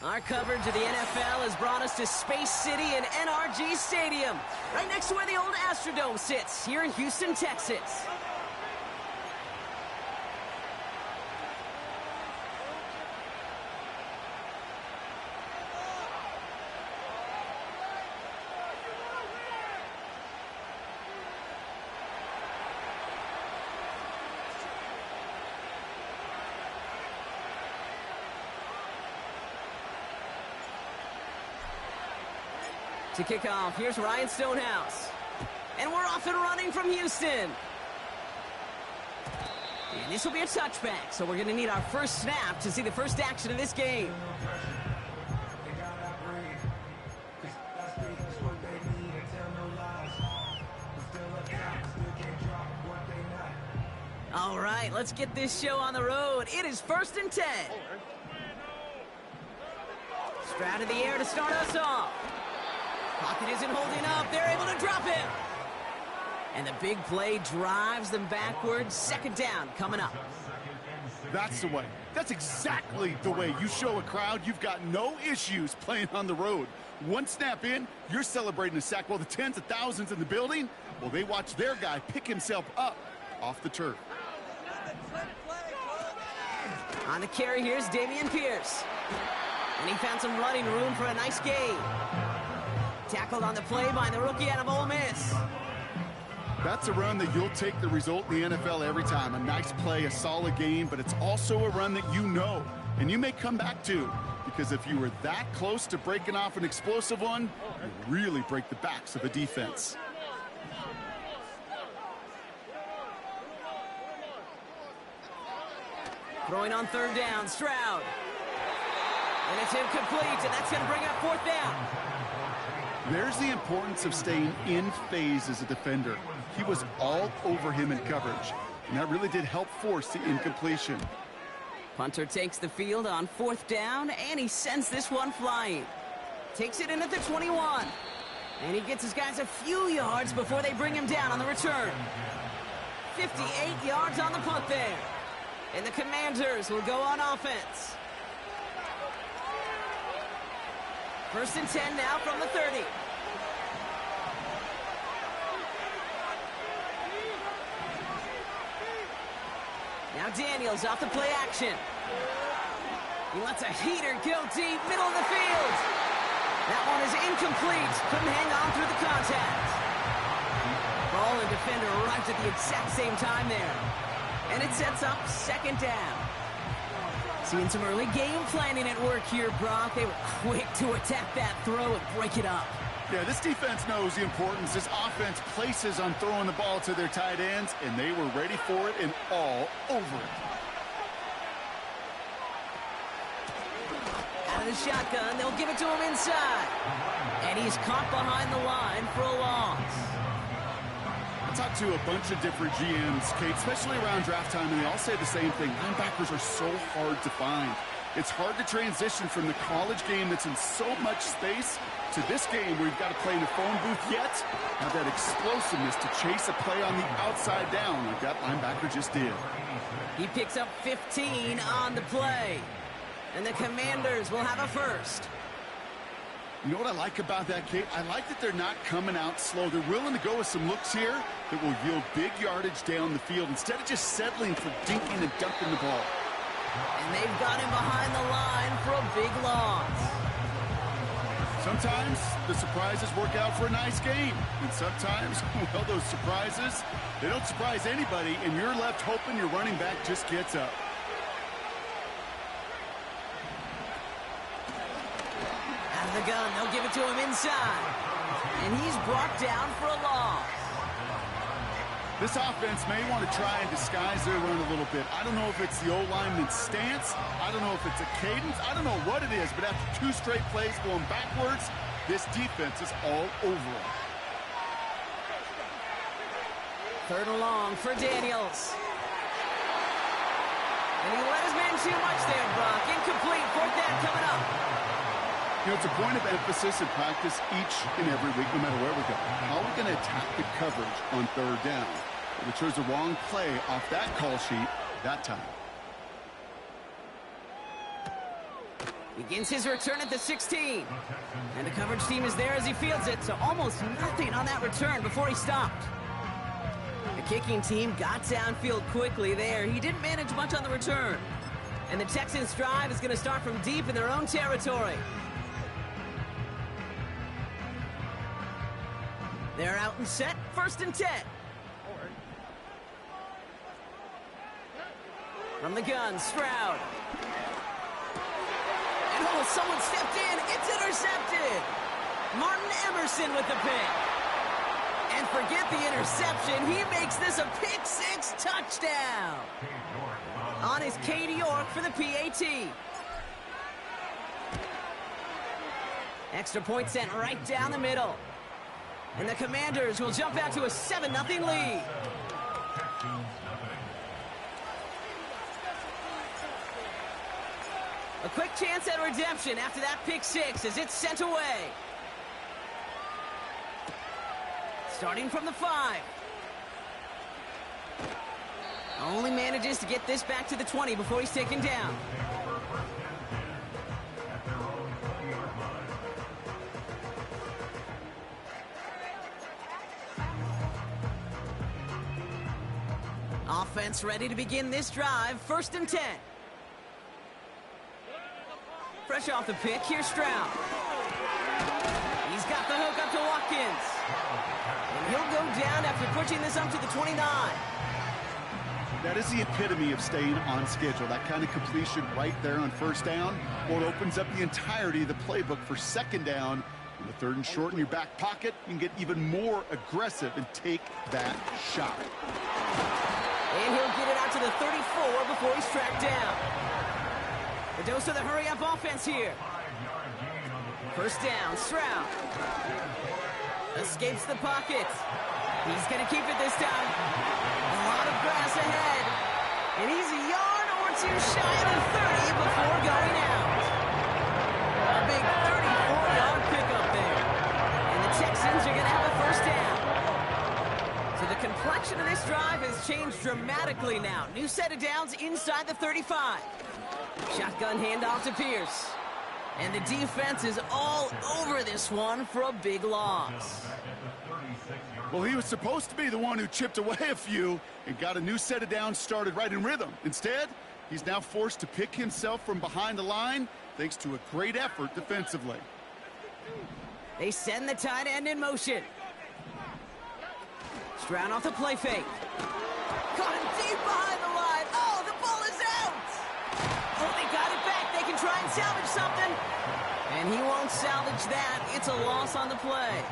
Our coverage of the NFL has brought us to Space City and NRG Stadium, right next to where the old Astrodome sits, here in Houston, Texas. To kick off, here's Ryan Stonehouse. And we're off and running from Houston. And this will be a touchback, so we're going to need our first snap to see the first action of this game. All right, let's get this show on the road. It is 1st and 10. Stroud in the air to start us off. Pocket isn't holding up. They're able to drop him. And the big play drives them backwards. 2nd down coming up. That's the way. That's exactly the way you show a crowd you've got no issues playing on the road. One snap in, you're celebrating a sack while the tens of thousands in the building, well, they watch their guy pick himself up off the turf. On the carry, here's Dameon Pierce. And he found some running room for a nice gain. Tackled on the play by the rookie out of Ole Miss. That's a run that you'll take the result in the NFL every time. A nice play, a solid game, but it's also a run that you know, and you may come back to. Because if you were that close to breaking off an explosive one, you really break the backs of the defense. Throwing on 3rd down, Stroud. And it's incomplete, and that's going to bring up 4th down. There's the importance of staying in phase as a defender. He was all over him in coverage, and that really did help force the incompletion. Punter takes the field on 4th down, and he sends this one flying. Takes it in at the 21. And he gets his guys a few yards before they bring him down on the return. 58 yards on the punt there. And the Commanders will go on offense. 1st and 10 now from the 30. Now Daniels off the play action. He lets a heater go deep, middle of the field. That one is incomplete. Couldn't hang on through the contact. Ball and defender arrived at the exact same time there. And it sets up 2nd down. Seeing some early game planning at work here, Brock. They were quick to attack that throw and break it up. Yeah, this defense knows the importance this offense places on throwing the ball to their tight ends, and they were ready for it and all over it. Out of the shotgun, they'll give it to him inside. And he's caught behind the line for a loss. I talked to a bunch of different GMs, Kate, especially around draft time, and they all say the same thing. Linebackers are so hard to find. It's hard to transition from the college game that's in so much space to this game where you've got to play in a phone booth yet have that explosiveness to chase a play on the outside down like that linebacker just did. He picks up 15 on the play. And the Commanders will have a first. You know what I like about that, Kate? I like that they're not coming out slow. They're willing to go with some looks here that will yield big yardage down the field instead of just settling for dinking and dumping the ball. And they've got him behind the line for a big loss. Sometimes the surprises work out for a nice game. And sometimes, well, those surprises, they don't surprise anybody, and you're left hoping your running back just gets up. Out of the gun, they'll give it to him inside. And he's brought down for a loss. This offense may want to try and disguise their run a little bit. I don't know if it's the O-lineman's stance. I don't know if it's a cadence. I don't know what it is, but after 2 straight plays going backwards, this defense is all over it. 3rd and long for Daniels. And he let his man too much there, Brock. Incomplete. 4th down coming up. You know, it's a point of emphasis in practice each and every week, no matter where we go. How are we going to attack the coverage on 3rd down? We chose the wrong play off that call sheet that time. Begins his return at the 16. And the coverage team is there as he fields it, so almost nothing on that return before he stopped. The kicking team got downfield quickly there. He didn't manage much on the return. And the Texans' drive is going to start from deep in their own territory. They're out and set, 1st and 10. From the gun, Stroud. And oh, someone stepped in. It's intercepted. Martin Emerson with the pick. And forget the interception. He makes this a pick-6 touchdown. On is Cade York for the PAT. Extra point sent right down the middle. And the Commanders will jump out to a 7-0 lead. A quick chance at redemption after that pick-6 as it's sent away. Starting from the 5. Only manages to get this back to the 20 before he's taken down. Offense ready to begin this drive, 1st and 10. Fresh off the pick, here's Stroud. He's got the hook up to Watkins. And he'll go down after pushing this up to the 29. That is the epitome of staying on schedule. That kind of completion right there on 1st down. Well, it opens up the entirety of the playbook for 2nd down. On the 3rd and short in your back pocket, you can get even more aggressive and take that shot. And he'll get it out to the 34 before he's tracked down. The dose of the hurry-up offense here. 1st down, Stroud. Escapes the pocket. He's going to keep it this time. A lot of grass ahead. And he's a yard or two shy of the 30 before going out. A big 34-yard pickup there. And the Texans are going to have a 1st down. So the complexion of this drive has changed dramatically now. New set of downs inside the 35. Shotgun handoff to Pierce. And the defense is all over this one for a big loss. Well, he was supposed to be the one who chipped away a few and got a new set of downs started right in rhythm. Instead, he's now forced to pick himself from behind the line thanks to a great effort defensively. They send the tight end in motion. Stroud off the play fake. Caught him deep behind the line. Oh, the ball is out. Oh, they got it back. They can try and salvage something. And he won't salvage that. It's a loss on the play.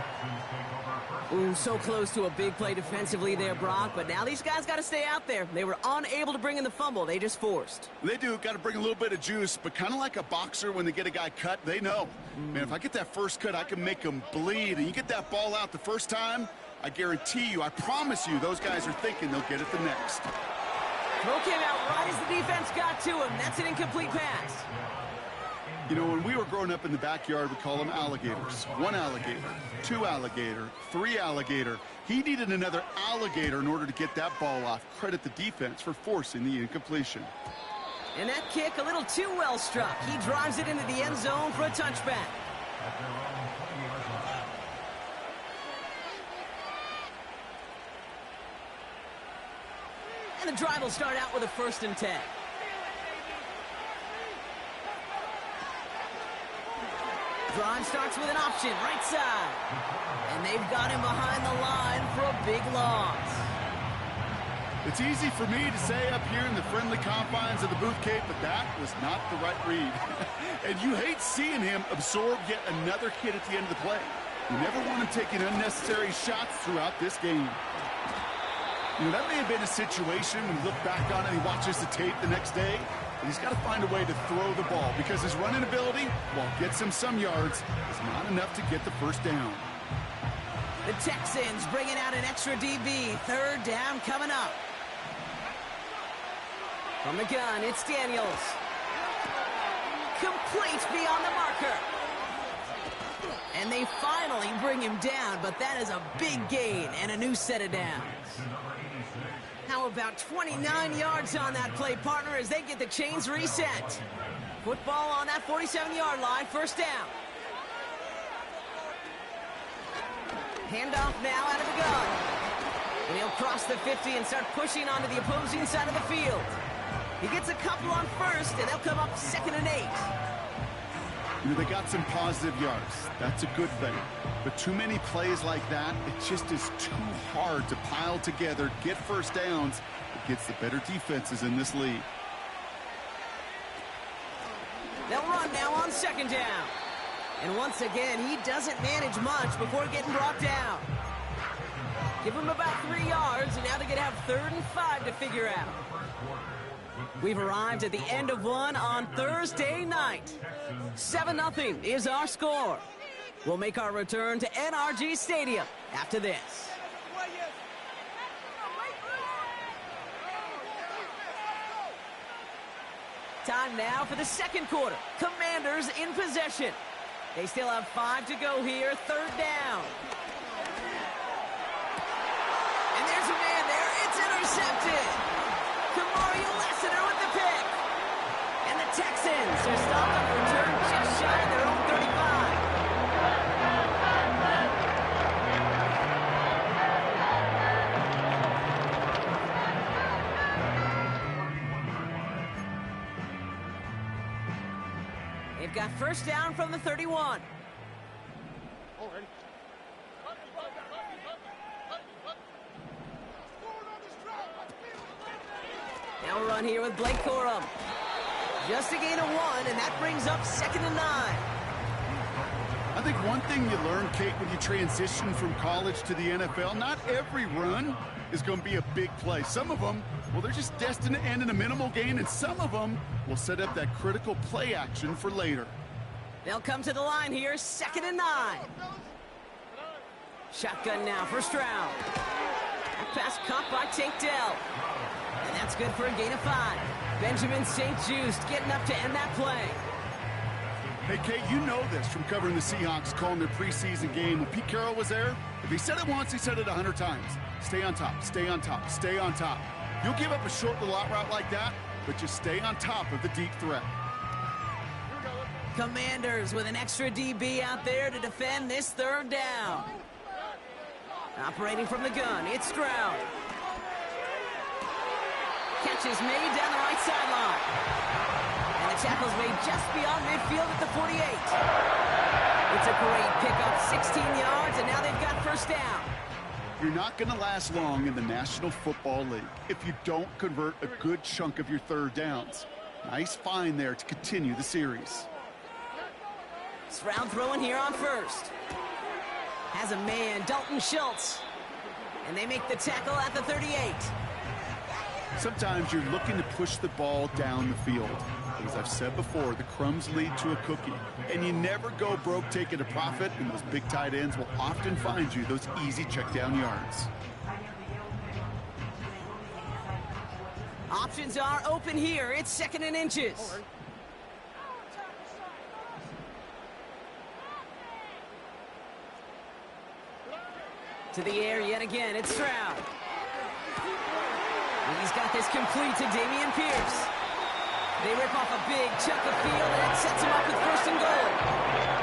Ooh, so close to a big play defensively there, Brock. But now these guys got to stay out there. They were unable to bring in the fumble. They just forced. They do. Got to bring a little bit of juice. But kind of like a boxer when they get a guy cut, they know. Man, if I get that first cut, I can make him bleed. And you get that ball out the first time, I guarantee you, I promise you, those guys are thinking they'll get it the next. Throw came out right as the defense got to him. That's an incomplete pass. You know, when we were growing up in the backyard, we call them alligators. 1 alligator, 2 alligator, 3 alligator. He needed another alligator in order to get that ball off. Credit the defense for forcing the incompletion. And that kick a little too well struck. He drives it into the end zone for a touchback. And the drive will start out with a 1st and 10. Drive starts with an option, right side. And they've got him behind the line for a big loss. It's easy for me to say up here in the friendly confines of the booth, Kate, but that was not the right read. And you hate seeing him absorb yet another hit at the end of the play. You never want him taking unnecessary shots throughout this game. You know, that may have been a situation when you look back on it and he watches the tape the next day. But he's got to find a way to throw the ball because his running ability, while it gets him some yards, is not enough to get the 1st down. The Texans bringing out an extra DB. 3rd down coming up. From the gun, it's Daniels. Complete beyond the marker. And they finally bring him down, but that is a big gain and a new set of downs. How about 29 yards on that play, partner, as they get the chains reset? Football on that 47-yard line, first down. Handoff now out of the gun. And he'll cross the 50 and start pushing onto the opposing side of the field. He gets a couple on first, and they'll come up 2nd and 8. You know, they got some positive yards. That's a good thing. But too many plays like that, it just is too hard to pile together, get first downs against the better defenses in this league. They'll run now on 2nd down. And once again, he doesn't manage much before getting brought down. Give him about 3 yards, and now they're going to have 3rd and 5 to figure out. We've arrived at the end of one on Thursday night. 7-0 is our score. We'll make our return to NRG Stadium after this. Time now for the second quarter. Commanders in possession. They still have 5 to go here, 3rd down. And there's a man there. It's intercepted. With the pick. And the Texans are stopped on the return just shy of their own 35. They've got first down from the 31. Now a run here with Blake Corum. Just a gain of 1, and that brings up 2nd and 9. I think one thing you learn, Kate, when you transition from college to the NFL, not every run is going to be a big play. Some of them, well, they're just destined to end in a minimal gain, and some of them will set up that critical play action for later. They'll come to the line here, 2nd and 9. Shotgun now, first round. That pass caught by Tank Dell. And that's good for a gain of 5. Benjamin St. Just getting up to end that play. Hey, Kate, you know this from covering the Seahawks, calling their preseason game. When Pete Carroll was there, if he said it once, he said it 100 times. Stay on top, stay on top, stay on top. You'll give up a short little out route like that, but just stay on top of the deep threat. Commanders with an extra DB out there to defend this 3rd down. Operating from the gun, it's Stroud. Catch is made down the right sideline. And the tackle's made just beyond midfield at the 48. It's a great pickup, 16 yards, and now they've got first down. You're not going to last long in the National Football League if you don't convert a good chunk of your 3rd downs. Nice find there to continue the series. Stroud throwing here on first. Has a man, Dalton Schultz. And they make the tackle at the 38. Sometimes you're looking to push the ball down the field. As I've said before, the crumbs lead to a cookie. And you never go broke taking a profit, and those big tight ends will often find you those easy check down yards. Options are open here. It's 2nd and inches. To the air yet again. It's Stroud. And he's got this complete to Dameon Pierce. They rip off a big chunk of field, and it sets him up with 1st and goal.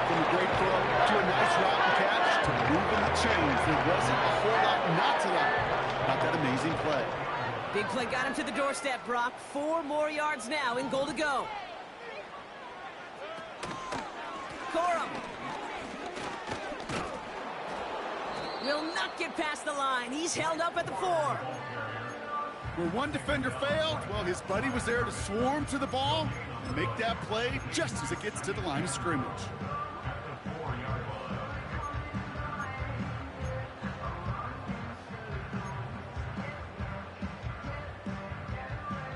From a great throw to a nice route and catch to moving the chains. There wasn't a whole lot not to like about that amazing play. Big play got him to the doorstep, Brock. 4 more yards now in goal to go. Corum. Will not get past the line. He's held up at the 4. Where one defender failed, well, his buddy was there to swarm to the ball and make that play just as it gets to the line of scrimmage.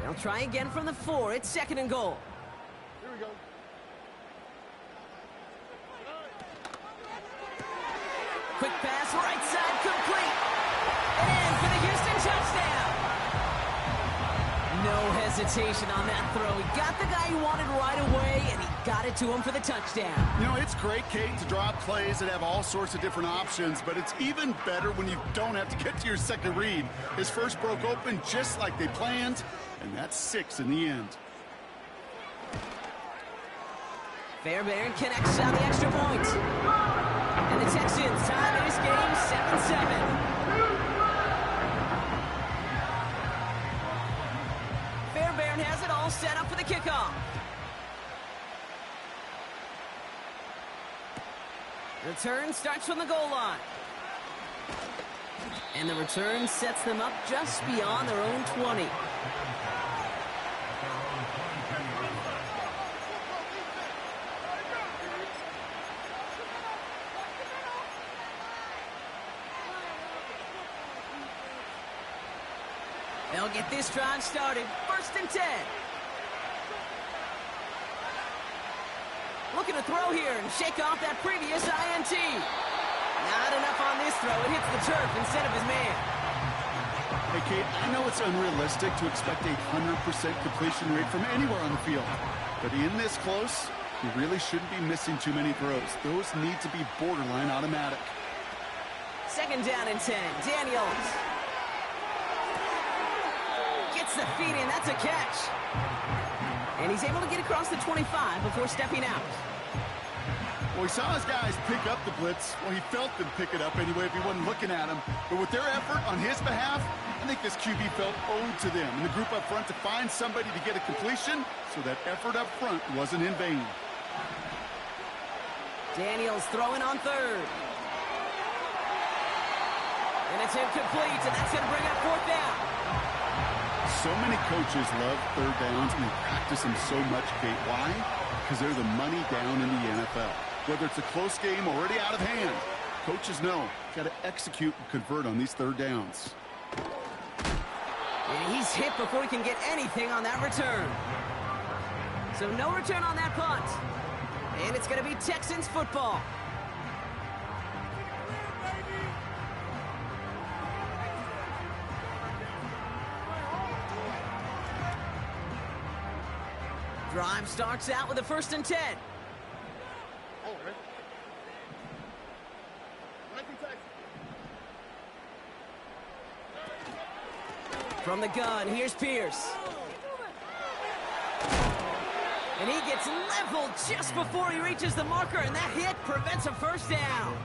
They'll try again from the 4. It's 2nd and goal. Here we go. Quick pass, right side, complete. And for the Houston touchdown. No hesitation on that throw. He got the guy he wanted right away, and he got it to him for the touchdown. You know, it's great, Kate, to draw up plays that have all sorts of different options, but it's even better when you don't have to get to your second read. His first broke open just like they planned, and that's 6 in the end. Fairbairn connects on the extra point. And the Texans tie this game 7-7. Fairbairn has it all set up for the kickoff. Return starts from the goal line. And the return sets them up just beyond their own 20. They'll get this drive started. 1st and 10. Looking to throw here and shake off that previous INT. Not enough on this throw. It hits the turf instead of his man. Hey, Kate, I know it's unrealistic to expect a 100% completion rate from anywhere on the field. But in this close, you really shouldn't be missing too many throws. Those need to be borderline automatic. 2nd down and 10. Daniels. Gets the feet in. That's a catch. And he's able to get across the 25 before stepping out. Well, he saw his guys pick up the blitz. Well, he felt them pick it up anyway if he wasn't looking at him. But with their effort on his behalf, I think this QB felt owed to them and the group up front to find somebody to get a completion, so that effort up front wasn't in vain. Daniels throwing on 3rd. And it's incomplete, and that's going to bring up 4th down. So many coaches love 3rd downs and they practice them so much, Kate. Why? Because they're the money down in the NFL. Whether it's a close game already out of hand, coaches know got to execute and convert on these 3rd downs. And he's hit before he can get anything on that return. So no return on that punt. And it's going to be Texans football. Drive starts out with a 1st and 10. From the gun, here's Pierce. And he gets leveled just before he reaches the marker, and that hit prevents a 1st down.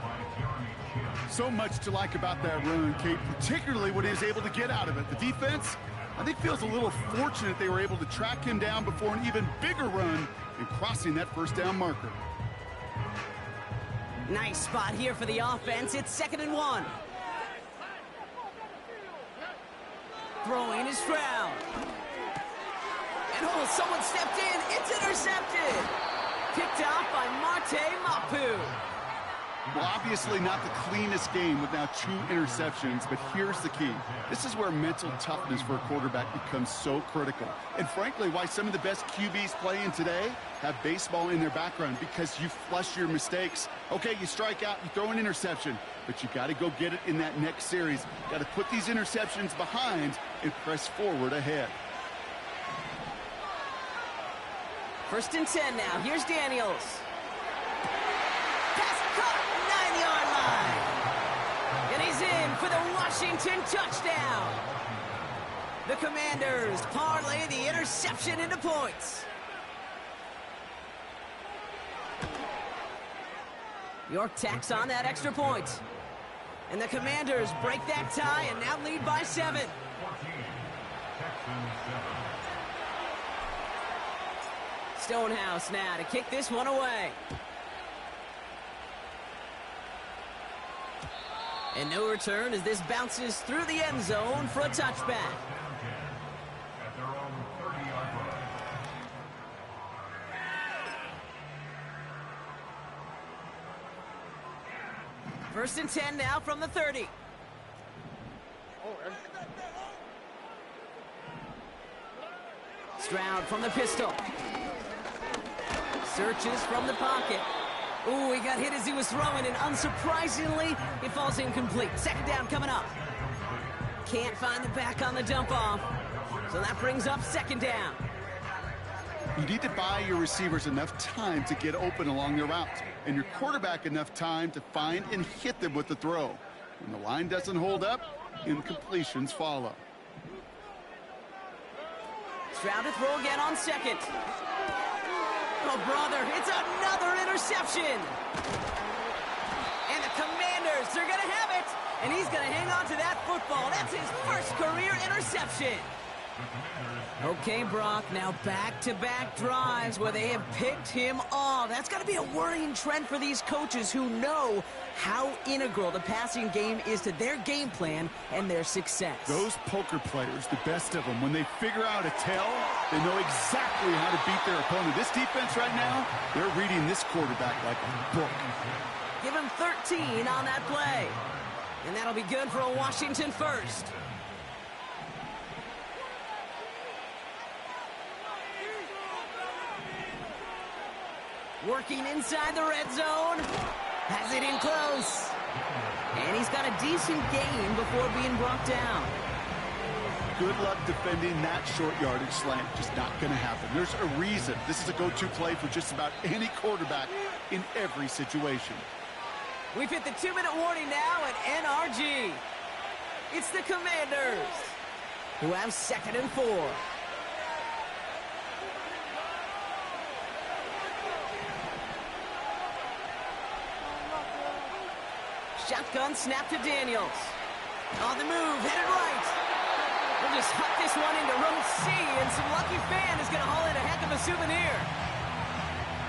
So much to like about that run, Kate, particularly what he was able to get out of it. The defense, I think, feels a little fortunate they were able to track him down before an even bigger run and crossing that 1st down marker. Nice spot here for the offense. It's 2nd and 1. Throwing is Stroud. And oh, someone stepped in. It's intercepted. Picked off by Marte Mapu. Well, obviously not the cleanest game with now 2 interceptions, but here's the key. This is where mental toughness for a quarterback becomes so critical. And frankly, why some of the best QBs playing today have baseball in their background, because you flush your mistakes. Okay, you strike out, you throw an interception, but you got to go get it in that next series. Got to put these interceptions behind and press forward ahead. 1st and 10 now. Here's Daniels. Pass caught, 9-yard line. And he's in for the Washington touchdown. The Commanders parlay the interception into points. York tacks on that extra point. And the Commanders break that tie and now lead by 7. Stonehouse now to kick this one away. And no return as this bounces through the end zone for a touchback. First and 10 now from the 30. Stroud from the pistol. Searches from the pocket. Ooh, he got hit as he was throwing, and unsurprisingly, it falls incomplete. 2nd down coming up. Can't find the back on the dump off. So that brings up 2nd down. You need to buy your receivers enough time to get open along their route, and your quarterback enough time to find and hit them with the throw. When the line doesn't hold up, incompletions follow. Stroud to throw again on 2nd. Oh, brother, it's another interception. And the Commanders, they're going to have it. And he's going to hang on to that football. That's his first career interception. Okay, Brock, now back-to-back drives where they have picked him off. That's got to be a worrying trend for these coaches who know how integral the passing game is to their game plan and their success. Those poker players, the best of them, when they figure out a tell, they know exactly how to beat their opponent. This defense right now, they're reading this quarterback like a book. Give him 13 on that play. And that'll be good for a Washington first. Working inside the red zone. Has it in close. And he's got a decent gain before being brought down. Good luck defending that short yardage slant. Just not going to happen. There's a reason this is a go-to play for just about any quarterback in every situation. We've hit the 2-minute warning now at NRG. It's the Commanders, who have 2nd and 4. Shotgun snap to Daniels. On the move, headed right. We'll just huck this one into row C, and some lucky fan is going to haul in a heck of a souvenir.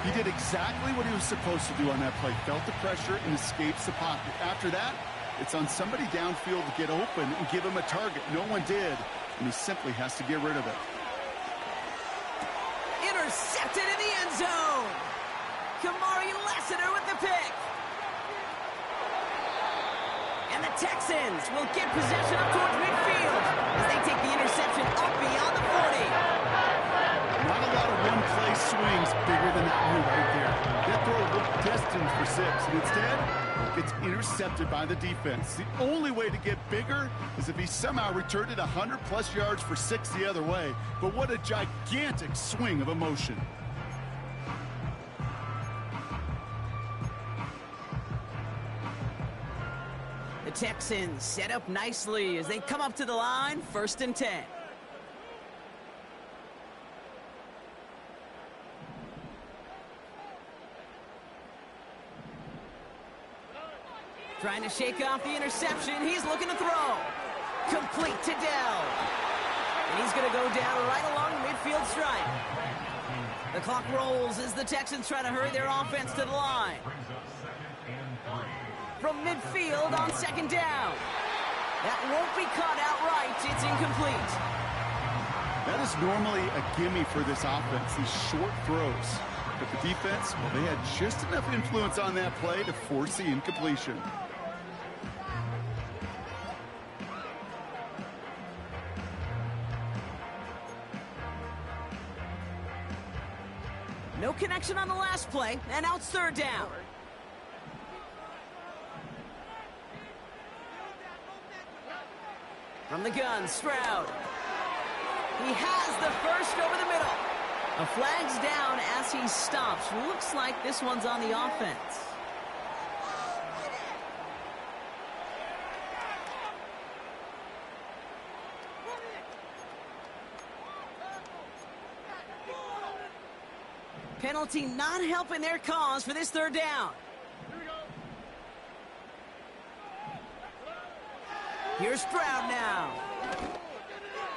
He did exactly what he was supposed to do on that play. Felt the pressure and escapes the pocket. After that, it's on somebody downfield to get open and give him a target. No one did, and he simply has to get rid of it. Intercepted in the end zone. Kamari Lassiter with the pick. And the Texans will get possession up towards midfield as they take the interception up beyond the 40. Not a lot of one-play swings bigger than that one right there. That throw looked destined for 6, and instead, gets intercepted by the defense. The only way to get bigger is if he somehow returned it 100-plus yards for 6 the other way. But what a gigantic swing of emotion. The Texans set up nicely as they come up to the line, 1st and 10. Trying to shake off the interception. He's looking to throw. Complete to Dell. And he's going to go down right along the midfield stripe. The clock rolls as the Texans try to hurry their offense to the line. From midfield on 2nd down. That won't be caught outright. It's incomplete. That is normally a gimme for this offense, these short throws. But the defense, well, they had just enough influence on that play to force the incompletion. No connection on the last play, and now it's 3rd down. From the gun, Stroud. He has the first over the middle. A flag's down as he stops. Looks like this one's on the offense. Penalty not helping their cause for this 3rd down. Here's Stroud now.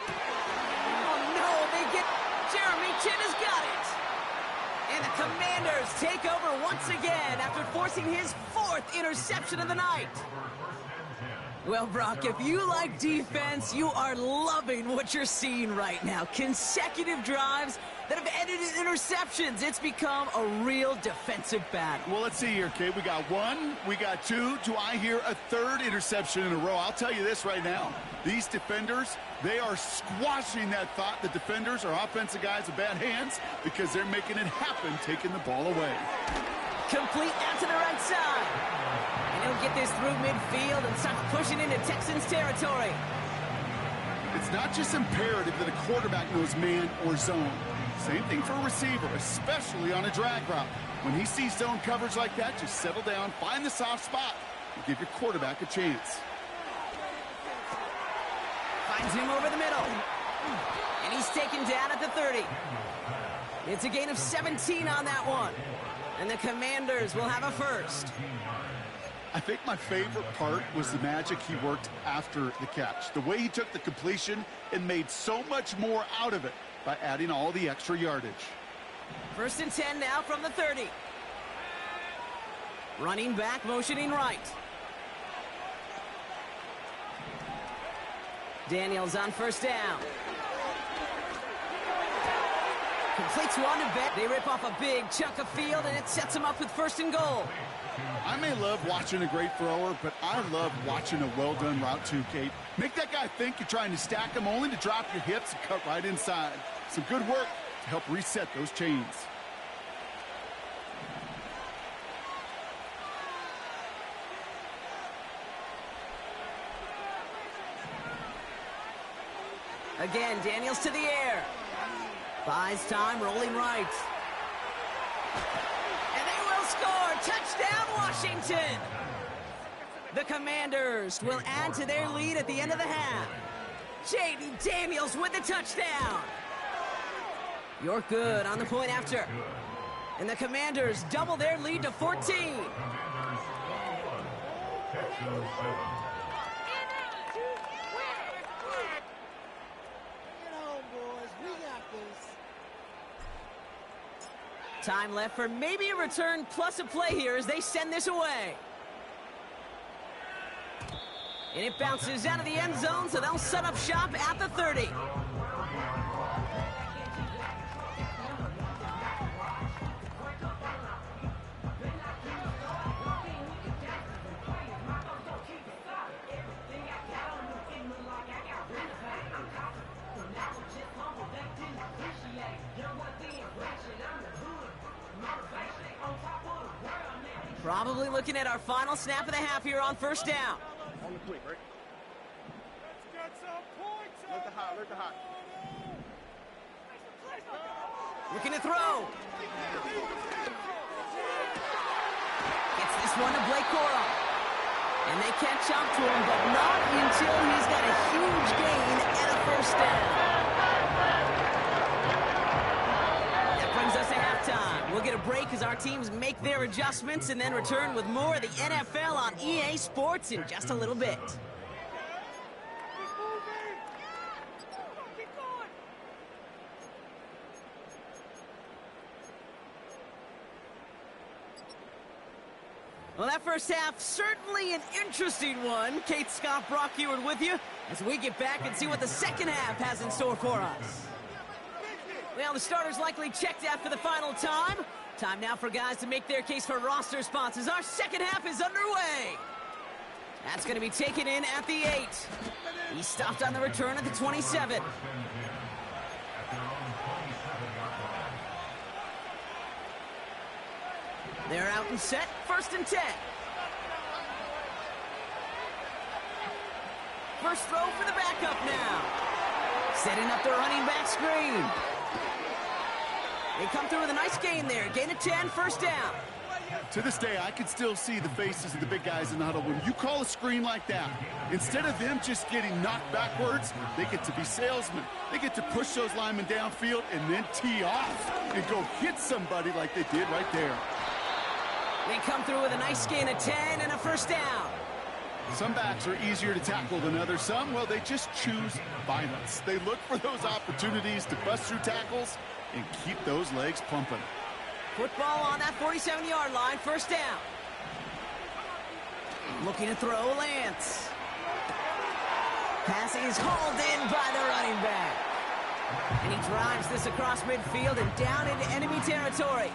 Oh, no, they get Jeremy Chin has got it. And the Commanders take over once again after forcing his 4th interception of the night. Well, Brock, if you like defense, you are loving what you're seeing right now. Consecutive drives that have ended in interceptions. It's become a real defensive battle. Well, let's see here, Kate. We got 1, we got 2. Do I hear a 3rd interception in a row? I'll tell you this right now. These defenders, they are squashing that thought that defenders are offensive guys with bad hands because they're making it happen, taking the ball away. Complete out to the right side. And he'll get this through midfield and start pushing into Texans territory. It's not just imperative that a quarterback knows man or zone. Same thing for a receiver, especially on a drag route. When he sees zone coverage like that, just settle down, find the soft spot, and give your quarterback a chance. Finds him over the middle. And he's taken down at the 30. It's a gain of 17 on that one. And the Commanders will have a first. I think my favorite part was the magic he worked after the catch. The way he took the completion and made so much more out of it by adding all the extra yardage. 1st and 10 now from the 30. Running back, motioning right. Daniels on 1st down. Completes one to Bet. They rip off a big chunk of field, and it sets them up with 1st and goal. I may love watching a great thrower, but I love watching a well-done route too, Kate. Make that guy think you're trying to stack him only to drop your hips and cut right inside. Some good work to help reset those chains. Again, Daniels to the air. Buys time, rolling right. And they will score. Touchdown, Washington. The Commanders will add to their lead at the end of the half. Jaden Daniels with the touchdown. You're good on the point after. And the Commanders double their lead to 14. Time left for maybe a return plus a play here as they send this away. And it bounces out of the end zone, so they'll set up shop at the 30. Probably looking at our final snap of the half here on 1st down. On the quick, right? Let's get some points. Let the hot. Looking to throw. Gets this one to Blake Corum. And they catch up to him, but not until he's got a huge gain and a 1st down. Brings us to halftime. We'll get a break as our teams make their adjustments and then return with more of the NFL on EA Sports in just a little bit. Well, that first half, certainly an interesting one. Kate Scott, Brock Ewart with you as we get back and see what the second half has in store for us. Well, the starters likely checked out for the final time. Time now for guys to make their case for roster spots as our second half is underway. That's going to be taken in at the 8. He stopped on the return at the 27. They're out and set. 1st and 10. First throw for the backup now. Setting up the running back screen. They come through with a nice gain there. Gain of 10, 1st down. To this day, I can still see the faces of the big guys in the huddle. When you call a screen like that, instead of them just getting knocked backwards, they get to be salesmen. They get to push those linemen downfield and then tee off and go hit somebody like they did right there. They come through with a nice gain of 10 and a 1st down. Some backs are easier to tackle than others. Some, well, they just choose violence. They look for those opportunities to bust through tackles and keep those legs pumping. Football on that 47-yard line, 1st down. Looking to throw, Lance. Pass is hauled in by the running back. And he drives this across midfield and down into enemy territory.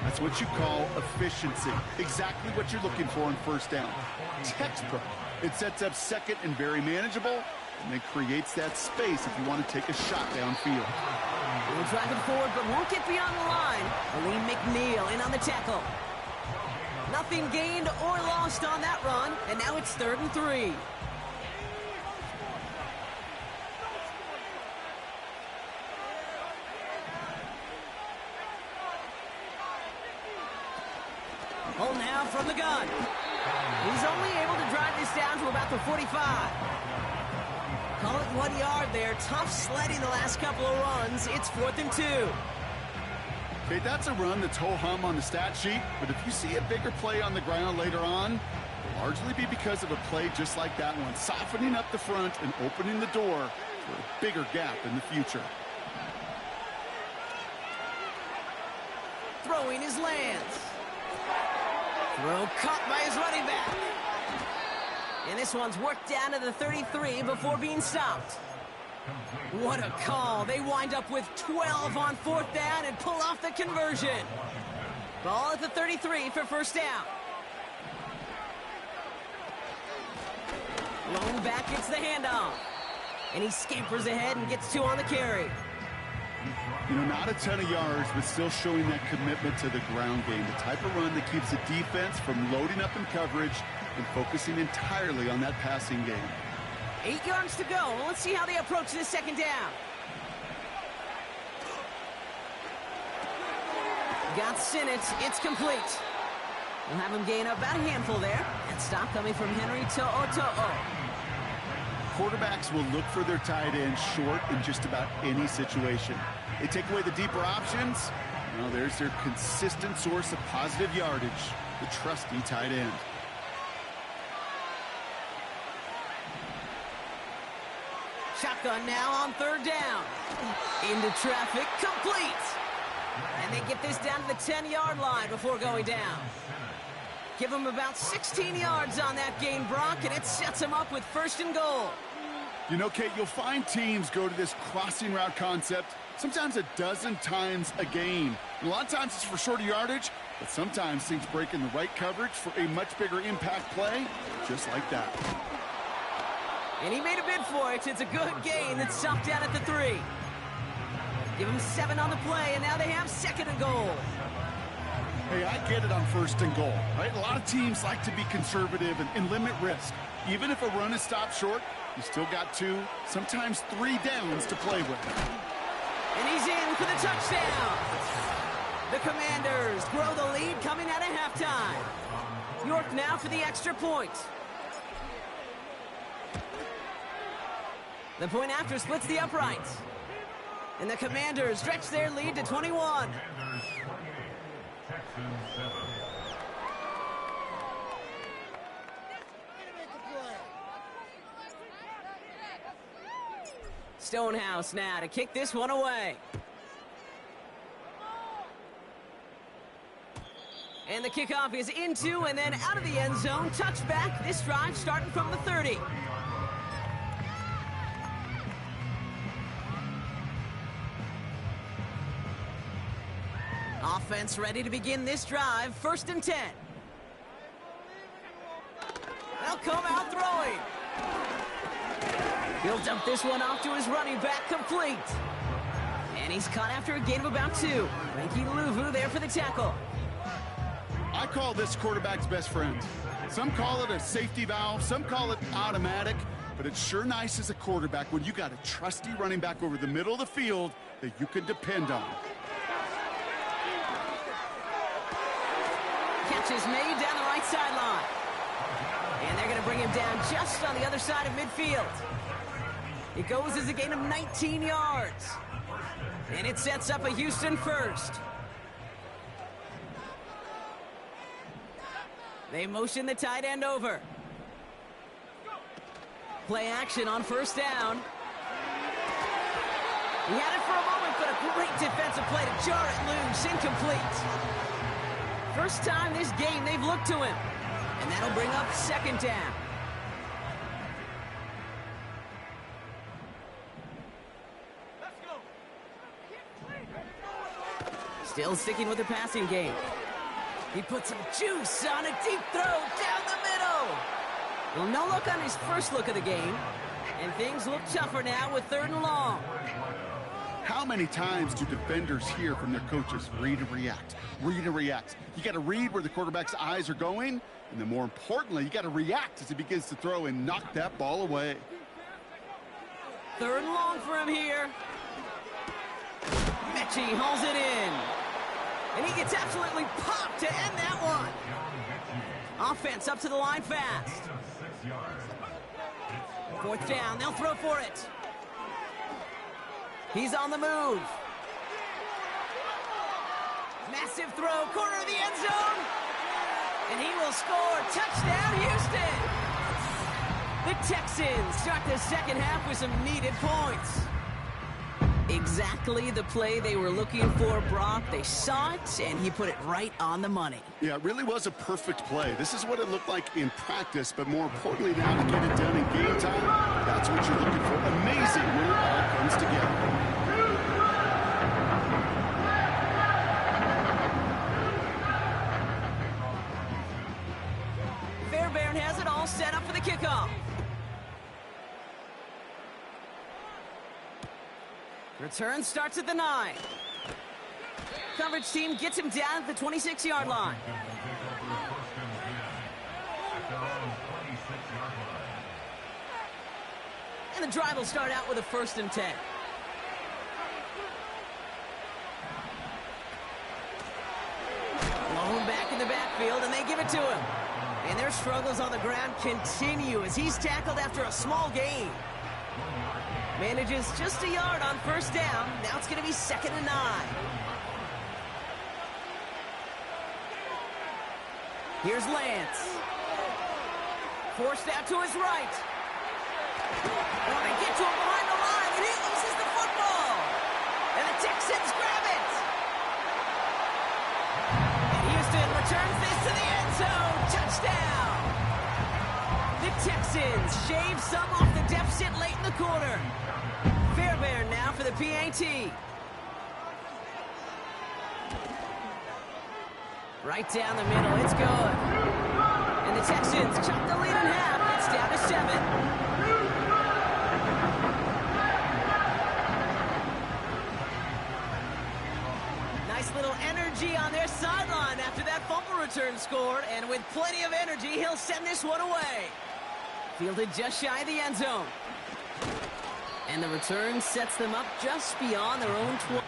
That's what you call efficiency. Exactly what you're looking for in 1st down. Textbook. It sets up second and very manageable, and then creates that space if you want to take a shot downfield. We'll drive it forward, but won't get beyond the line. Aleem McNeil in on the tackle. Nothing gained or lost on that run, and now it's 3rd and 3. Hold now from the gun. He's only able to drive this down to about the 45. Call it 1 yard there. Tough sledding the last couple of runs. It's 4th and 2. Okay, that's a run that's ho-hum on the stat sheet, but if you see a bigger play on the ground later on, it'll largely be because of a play just like that one, softening up the front and opening the door for a bigger gap in the future. Throwing his lands. Throw caught by his running back. And this one's worked down to the 33 before being stopped. What a call. They wind up with 12 on 4th down and pull off the conversion. Ball at the 33 for first down. Lone back gets the handoff. And he scampers ahead and gets 2 on the carry. You know, not a ton of yards, but still showing that commitment to the ground game. The type of run that keeps the defense from loading up in coverage and focusing entirely on that passing game. 8 yards to go. Let's see how they approach this second down. Got Sinnott. It's complete. We'll have him gain about a handful there. And stop coming from Henry To'oto'o. Quarterbacks will look for their tight end short in just about any situation. They take away the deeper options. Well, there's their consistent source of positive yardage, the trusty tight end. Shotgun now on 3rd down. Into traffic, complete. And they get this down to the 10-yard line before going down. Give them about 16 yards on that gain, Brock, and it sets them up with 1st and goal. You know, Kate, you'll find teams go to this crossing route concept sometimes a dozen times a game. And a lot of times it's for shorter yardage, but sometimes things break in the right coverage for a much bigger impact play, just like that. And he made a bid for it. It's a good gain that's stopped down at the 3. Give him 7 on the play, and now they have 2nd and goal. Hey, I get it on 1st and goal, right? A lot of teams like to be conservative and limit risk. Even if a run is stopped short, you still got 2, sometimes 3 downs to play with. And he's in for the touchdown. The Commanders grow the lead coming out of halftime. York now for the extra point. The point after splits the uprights. And the Commanders stretch their lead to 21. Stonehouse now to kick this one away. And the kickoff is into and then out of the end zone. Touchback. This drive starting from the 30. Offense ready to begin this drive. 1st and 10. They'll come out throwing. He'll dump this one off to his running back, complete. And he's caught after a gain of about 2. Frankie Luvu there for the tackle. I call this quarterback's best friend. Some call it a safety valve, some call it automatic, but it's sure nice as a quarterback when you got a trusty running back over the middle of the field that you can depend on. Catch is made down the right sideline. And they're going to bring him down just on the other side of midfield. It goes as a gain of 19 yards. And it sets up a Houston 1st. They motion the tight end over. Play action on 1st down. He had it for a moment, but a great defensive play to jar it loose. Incomplete. First time this game they've looked to him. And that'll bring up 2nd down. Still sticking with the passing game. He puts some juice on a deep throw down the middle. Well, no look on his first look of the game. And things look tougher now with 3rd and long. How many times do defenders hear from their coaches, read and react, read and react? You got to read where the quarterback's eyes are going, and then more importantly, you got to react as he begins to throw and knock that ball away. 3rd and long for him here. Mechie hauls it in. And he gets absolutely popped to end that one. Offense up to the line fast. 4th down, they'll throw for it. He's on the move. Explosive throw, corner of the end zone. And he will score. Touchdown, Houston. The Texans start the second half with some needed points. Exactly the play they were looking for, Brock. They saw it, and he put it right on the money. Yeah, it really was a perfect play. This is what it looked like in practice, but more importantly now to get it done in game time, that's what you're looking for. Amazing when it all comes together. Fairbairn has it all set up for the kickoff. Return starts at the 9. Coverage team gets him down at the 26-yard line. And the drive will start out with a 1st and 10. Lone back in the backfield, and they give it to him. And their struggles on the ground continue as he's tackled after a small gain. Manages just a yard on 1st down. Now it's going to be 2nd and 9. Here's Lance. Forced out to his right. Oh, they get to him behind the line, and he loses the football. And the Texans grab it. And Houston returns this to the end zone. Touchdown. The Texans shave some off the deficit late in the quarter. Fairbairn now for the PAT. Right down the middle, it's good. And the Texans chop the lead in half. It's down to 7. Nice little energy on their sideline after that fumble return scored. And with plenty of energy, he'll send this one away. Fielded just shy of the end zone. And the return sets them up just beyond their own 20.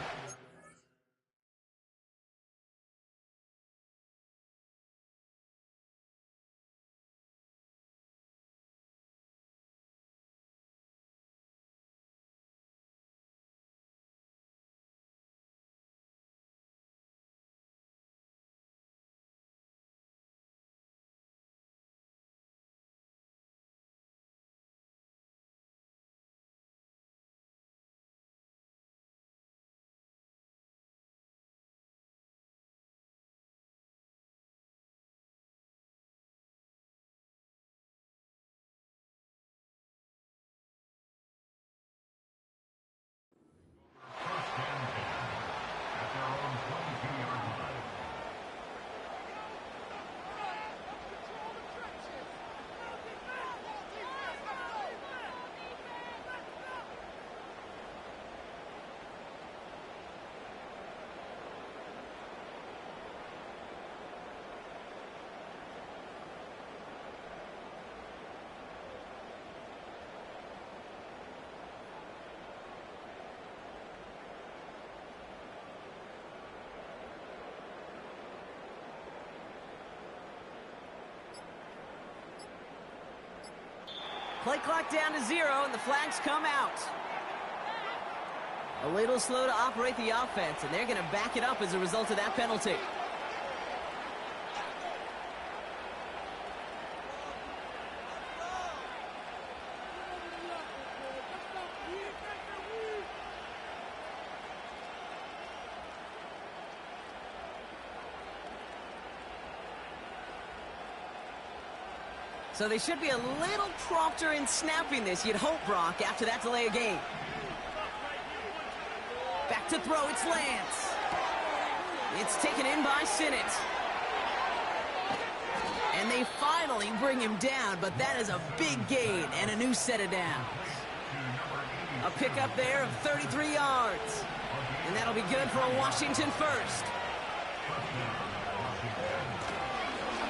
Play clock down to 0, and the flags come out. A little slow to operate the offense, and they're going to back it up as a result of that penalty. So they should be a little prompter in snapping this, you'd hope, Brock, after that delay of game. Back to throw, it's Lance. It's taken in by Sinnott. And they finally bring him down, but that is a big gain and a new set of downs. A pickup there of 33 yards. And that'll be good for a Washington first.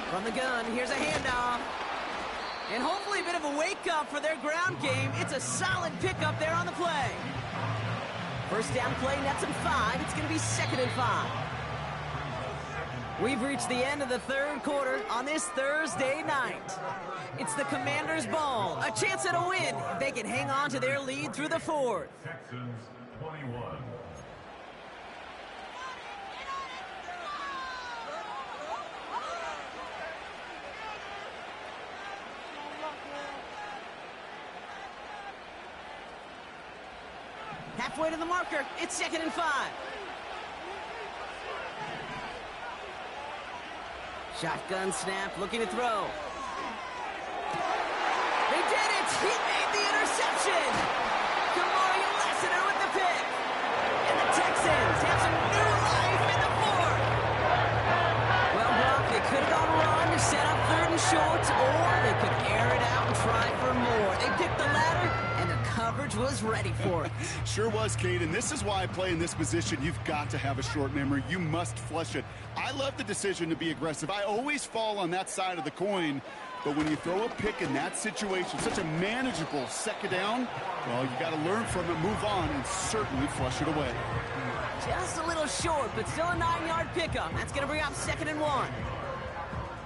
From the gun, here's a handoff. And hopefully a bit of a wake-up for their ground game. It's a solid pickup there on the play. First down play, nets them 5. It's going to be 2nd and 5. We've reached the end of the third quarter on this Thursday night. It's the Commanders' ball. A chance at a win. They can hang on to their lead through the fourth. Texans 21. halfway to the marker. It's 2nd and 5. Shotgun snap, looking to throw. They did it! He made the interception! Kamari Lassiter with the pick. And the Texans have some new life in the 4th. Well, Brock, they could have gone run to set up 3rd and short, or they could air it out and try for more. They picked the latter, and the coverage was ready for it. Sure was, Kate, and this is why I play in this position. You've got to have a short memory. You must flush it. I love the decision to be aggressive. I always fall on that side of the coin, but when you throw a pick in that situation, such a manageable 2nd down, well, you got to learn from it, move on, and certainly flush it away. Just a little short, but still a 9-yard pickup. That's going to bring up 2nd and 1.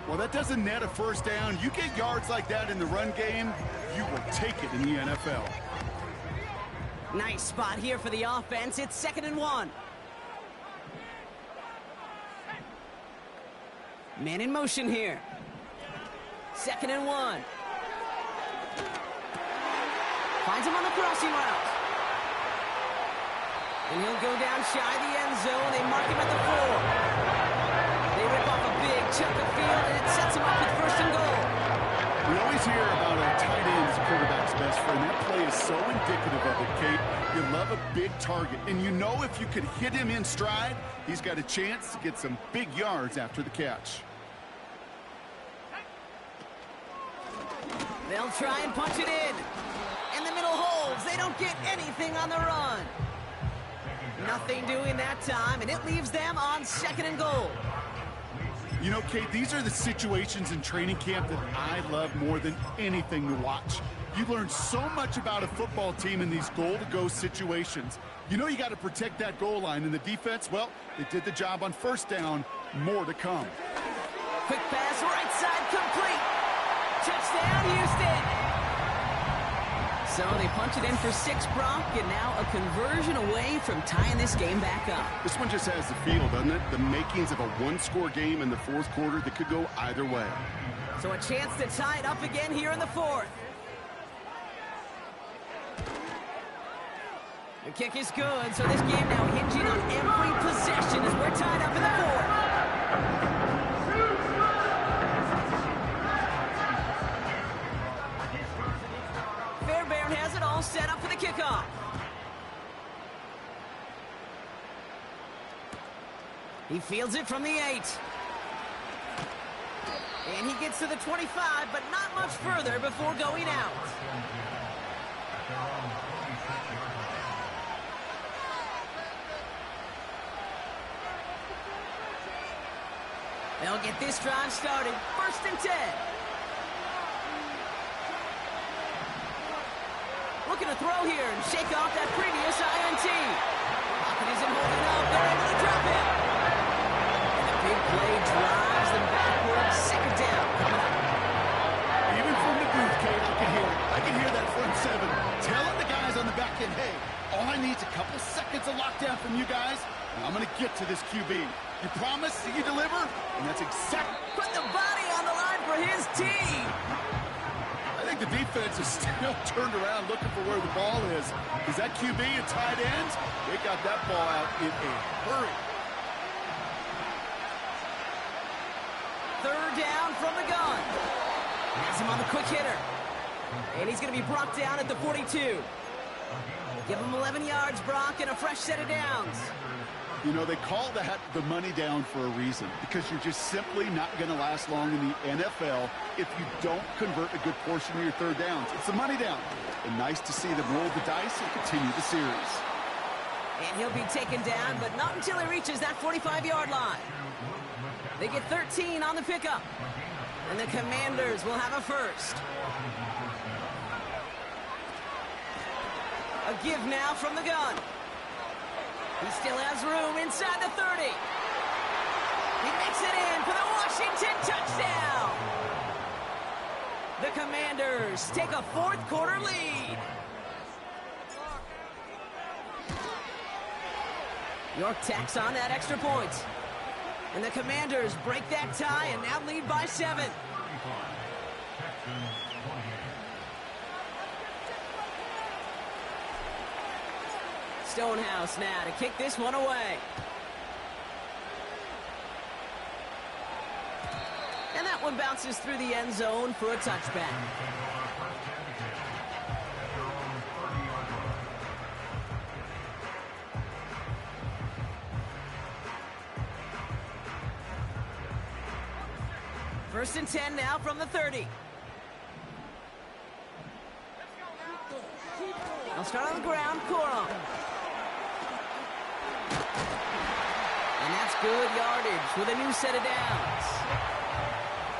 Well, that doesn't net a 1st down. You get yards like that in the run game, you will take it in the NFL. Nice spot here for the offense. It's 2nd and 1. Man in motion here. 2nd and 1. Finds him on the crossing route. And he'll go down shy of the end zone. They mark him at the 4. They rip off a big chunk of field, and it sets him up with 1st and goal. We always hear about a tight end as a quarterback's best friend. That play is so indicative of it, Kate. You love a big target, and you know if you could hit him in stride, he's got a chance to get some big yards after the catch. They'll try and punch it in. And the middle holds. They don't get anything on the run. Nothing doing that time, and it leaves them on 2nd and goal. You know, Kate, these are the situations in training camp that I love more than anything to watch. You learn so much about a football team in these goal-to-go situations. You know you got to protect that goal line, and the defense, well, they did the job on 1st down. More to come. Quick pass, right side, complete. Touchdown, Houston. So they punch it in for 6, Brock, and now a conversion away from tying this game back up. This one just has the feel, doesn't it? The makings of a 1-score game in the 4th quarter that could go either way. So a chance to tie it up again here in the 4th. The kick is good, so this game now hinging on every possession as we're tied up in the 4th. Has it all set up for the kickoff. He fields it from the 8. And he gets to the 25, but not much further before going out. They'll get this drive started. 1st and 10. Looking to throw here and shake off that previous INT. Pocket isn't holding up. They're able to drop him. And the big play drives them backwards. 2nd down coming up. Even from the booth, Kate, I can hear that front 7 telling the guys on the back end, hey, all I need is a couple seconds of lockdown from you guys, and I'm going to get to this QB. You promise that you deliver? And that's exactly... Put the body on the line for his team. I think the defense is still turned around looking for where the ball is. Is that QB and tight ends? They got that ball out in a hurry. 3rd down from the gun. Has him on the quick hitter. And he's going to be brought down at the 42. Give him 11 yards, Brock, and a fresh set of downs. You know, they call that the money down for a reason, because you're just simply not going to last long in the NFL if you don't convert a good portion of your 3rd downs. It's the money down. And nice to see them roll the dice and continue the series. And he'll be taken down, but not until he reaches that 45-yard line. They get 13 on the pickup. And the Commanders will have a 1st. A give now from the gun. He still has room inside the 30. He makes it in for the Washington touchdown. The Commanders take a 4th quarter lead. York tacks on that extra point. And the Commanders break that tie and now lead by 7. Stonehouse now to kick this one away. And that one bounces through the end zone for a touchback. First and 10 now from the 30. They'll start on the ground, Corum. And that's good yardage with a new set of downs.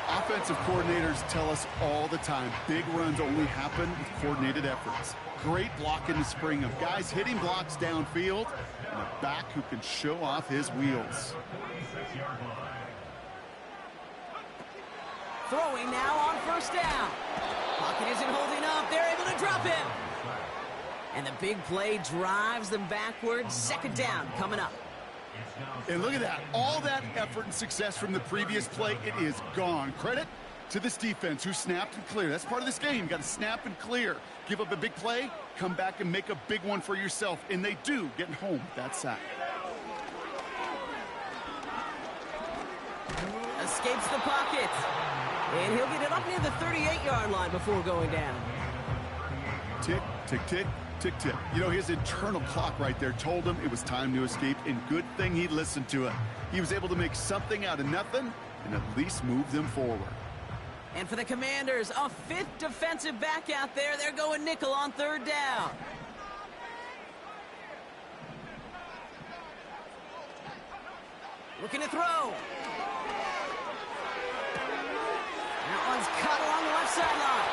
Offensive coordinators tell us all the time, big runs only happen with coordinated efforts. Great block in the spring of guys hitting blocks downfield and a back who can show off his wheels. Throwing now on first down. Pocket isn't holding up. They're able to drop him. And the big play drives them backwards. Second down coming up. And look at that. All that effort and success from the previous play, it is gone. Credit to this defense who snapped and cleared. That's part of this game. You got to snap and clear. Give up a big play, come back and make a big one for yourself. And they do, getting home with that sack. Escapes the pocket. And he'll get it up near the 38-yard line before going down. Tick, tick, tick, tick, tick. You know, his internal clock right there told him it was time to escape, and good thing he listened to it. He was able to make something out of nothing and at least move them forward. And for the Commanders, a fifth defensive back out there. They're going nickel on third down. Looking to throw. That one's cut along the left sideline.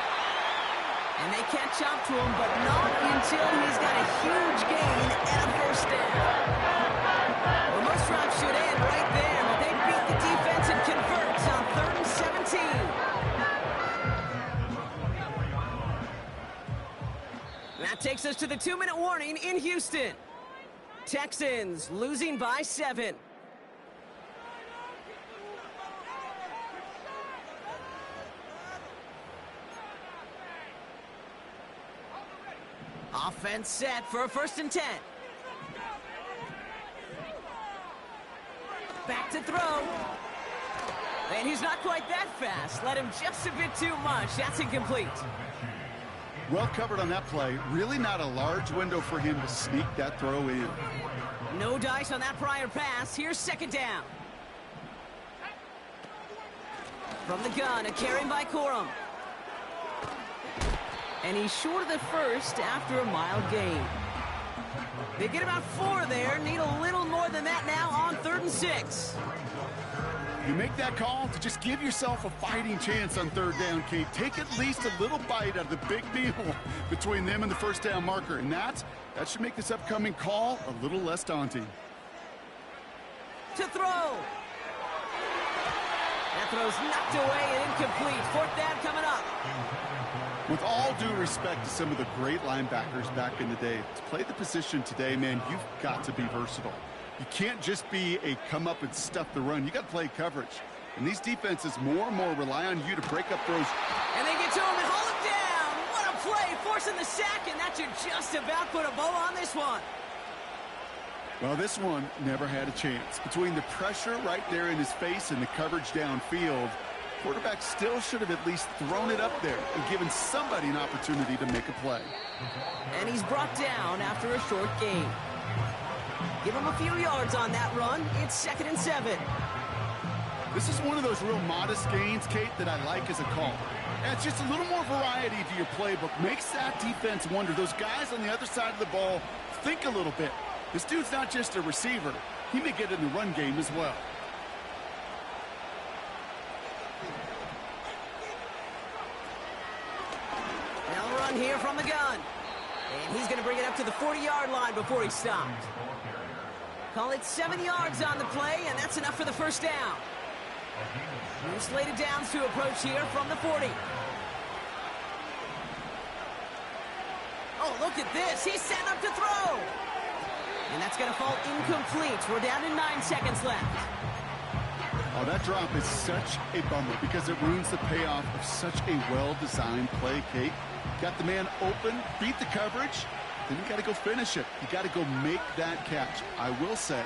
And they catch up to him, but not until he's got a huge gain and a first down. Well, most drives should end right there, but they beat the defense and converts on 3rd and 17. That takes us to the 2-minute warning in Houston. Texans losing by 7. Offense set for a 1st and 10. Back to throw. And he's not quite that fast. Let him just a bit too much. That's incomplete. Well covered on that play. Really not a large window for him to sneak that throw in. No dice on that prior pass. Here's 2nd down. From the gun, a carry by Corum. And he's short of the first after a mild gain. They get about 4 there. Need a little more than that now on 3rd and 6. You make that call to just give yourself a fighting chance on 3rd down, Kate. Take at least a little bite out of the big deal between them and the 1st down marker. And that should make this upcoming call a little less daunting. To throw. That throw's knocked away and incomplete. 4th down coming up. With all due respect to some of the great linebackers back in the day, to play the position today, man, you've got to be versatile. You can't just be a come up and stuff the run. You got to play coverage. And these defenses more and more rely on you to break up throws. And they get to him and haul him down. What a play, forcing the sack, and that should just about put a bow on this one. Well, this one never had a chance. Between the pressure right there in his face and the coverage downfield, quarterback still should have at least thrown it up there and given somebody an opportunity to make a play. And he's brought down after a short gain. Give him a few yards on that run. It's 2nd and 7. This is one of those real modest gains, Kate, that I like as a call. And it's just a little more variety to your playbook. Makes that defense wonder. Those guys on the other side of the ball think a little bit. This dude's not just a receiver. He may get in the run game as well. Now run here from the gun. And he's going to bring it up to the 40-yard line before he stopped. Call it 7 yards on the play, and that's enough for the 1st down. New slated downs to approach here from the 40. Oh, look at this. He's set up to throw. And that's going to fall incomplete. We're down to 9 seconds left. Oh, that drop is such a bummer because it ruins the payoff of such a well-designed play, Kate. Got the man open, beat the coverage, then you got to go finish it. You got to go make that catch. I will say,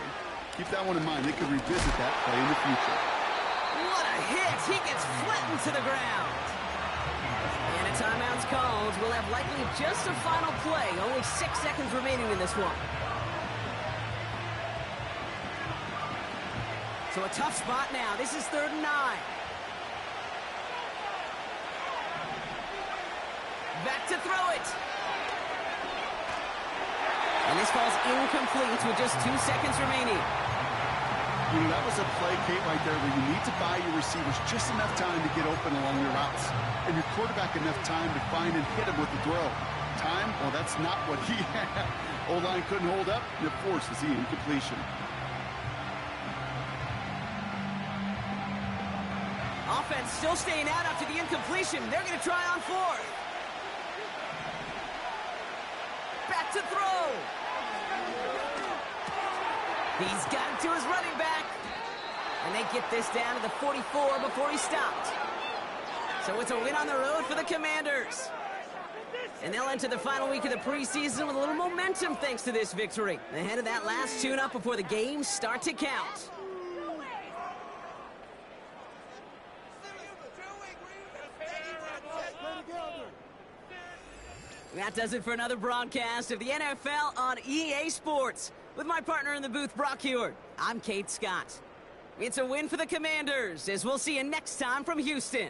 keep that one in mind. They could revisit that play in the future. What a hit! He gets flattened to the ground. And a timeout's called. We'll have likely just a final play. Only 6 seconds remaining in this one. So a tough spot now. This is 3rd and 9. Back to throw it. And this falls incomplete with just 2 seconds remaining. You know, that was a play, Kate, right there where you need to buy your receivers just enough time to get open along your routes. And your quarterback enough time to find and hit him with the throw. Time? Well, that's not what he had. O-line couldn't hold up, and it forces the incompletion. Offense still staying out after the incompletion. They're going to try on 4th. Back to throw. He's got it to his running back. And they get this down to the 44 before he stopped. So it's a win on the road for the Commanders. And they'll enter the final week of the preseason with a little momentum thanks to this victory. Ahead of that last tune-up before the games start to count. That does it for another broadcast of the NFL on EA Sports. With my partner in the booth, Brock Heward, I'm Kate Scott. It's a win for the Commanders, as we'll see you next time from Houston.